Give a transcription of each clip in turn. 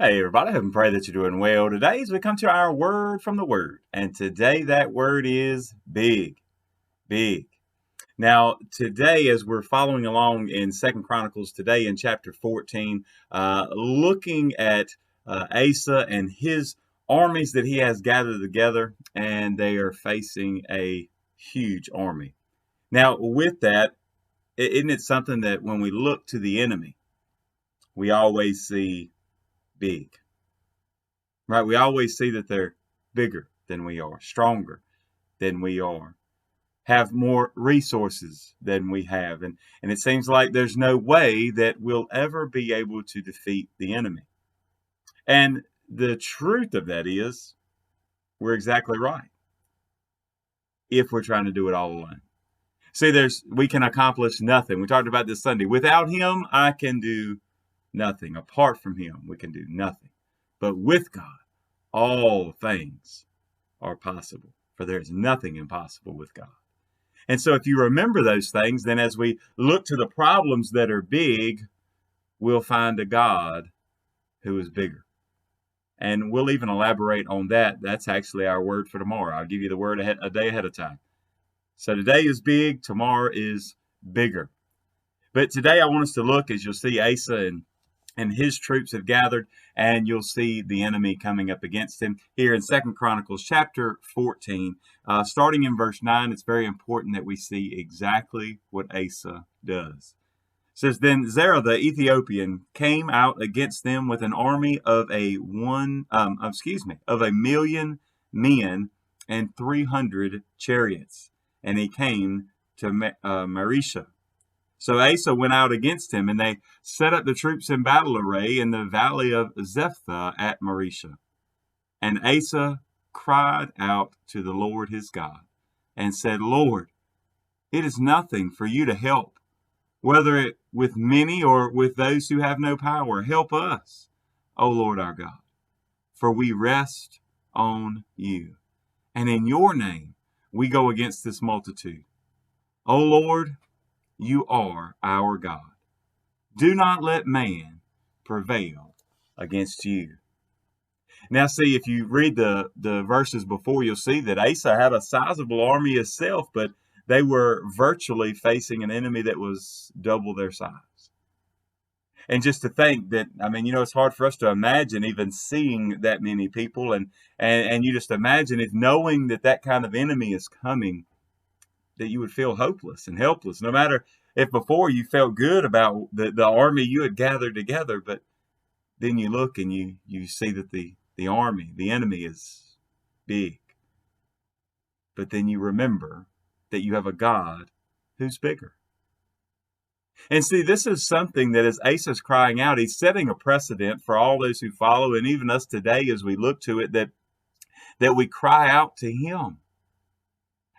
Hey everybody, I hope and pray that you're doing well today as we come to our word from the word. And today that word is big, big. Now, today as we're following along in Second Chronicles, today in chapter 14, looking at Asa and his armies that he has gathered together, and they are facing a huge army. Now, with that, isn't it something that when we look to the enemy, we always see big? Right? We always see that they're bigger than we are, stronger than we are, have more resources than we have. And it seems like there's no way that we'll ever be able to defeat the enemy. And the truth of that is, we're exactly right if we're trying to do it all alone. See, we can accomplish nothing. We talked about this Sunday. Without him, I can do nothing. Apart from him, we can do nothing. But with God, all things are possible, for there is nothing impossible with God. And so if you remember those things, then as we look to the problems that are big, we'll find a God who is bigger. And we'll even elaborate on that. That's actually our word for tomorrow. I'll give you the word a day ahead of time. So today is big, tomorrow is bigger. But today I want us to look, as you'll see, Asa and his troops have gathered, and you'll see the enemy coming up against him here in Second Chronicles chapter 14. Starting in verse 9, it's very important that we see exactly what Asa does. It says, Then Zerah the Ethiopian came out against them with an army of a million men and 300 chariots, and he came to Mareshah. So Asa went out against him, and they set up the troops in battle array in the valley of Zephath at Mareshah. And Asa cried out to the Lord his God, and said, Lord, it is nothing for you to help, whether it with many or with those who have no power. Help us, O Lord our God, for we rest on you. And in your name we go against this multitude. O Lord, you are our God. Do not let man prevail against you. Now, see, if you read the verses before, you'll see that Asa had a sizable army itself, but they were virtually facing an enemy that was double their size. And just to think that, it's hard for us to imagine even seeing that many people. And you just imagine if knowing that kind of enemy is coming, that you would feel hopeless and helpless, no matter if before you felt good about the army you had gathered together, but then you look and you see that the army, the enemy is big. But then you remember that you have a God who's bigger. And see, this is something that as Asa's crying out, he's setting a precedent for all those who follow, and even us today as we look to it, that we cry out to him.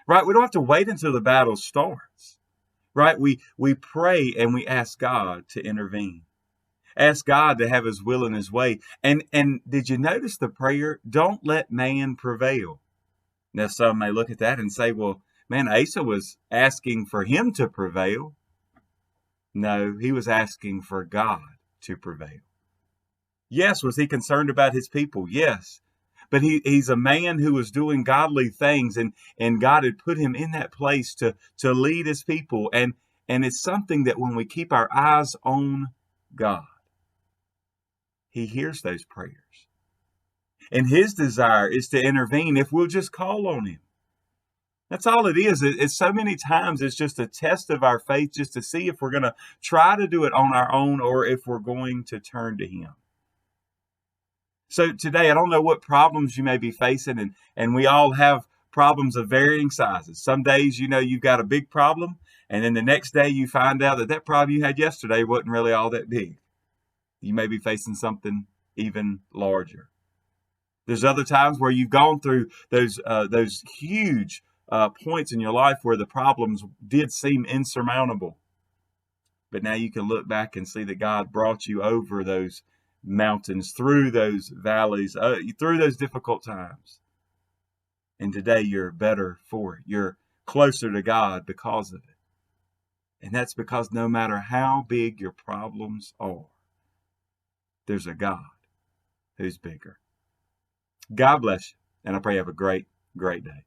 Right? We don't have to wait until the battle starts. Right? We pray and we ask God to intervene. Ask God to have his will and his way. And did you notice the prayer? Don't let man prevail. Now some may look at that and say, well, man, Asa was asking for him to prevail. No, he was asking for God to prevail. Yes, was he concerned about his people? Yes. But he's a man who was doing godly things, and God had put him in that place to lead his people. And it's something that when we keep our eyes on God, he hears those prayers. And his desire is to intervene if we'll just call on him. That's all it is. It's so many times it's just a test of our faith just to see if we're going to try to do it on our own or if we're going to turn to him. So today, I don't know what problems you may be facing, and we all have problems of varying sizes. Some days, you've got a big problem, and then the next day you find out that problem you had yesterday wasn't really all that big. You may be facing something even larger. There's other times where you've gone through those huge points in your life where the problems did seem insurmountable. But now you can look back and see that God brought you over those mountains, through those valleys, through those difficult times. And today you're better for it. You're closer to God because of it. And that's because no matter how big your problems are, there's a God who's bigger. God bless you, and I pray you have a great, great day.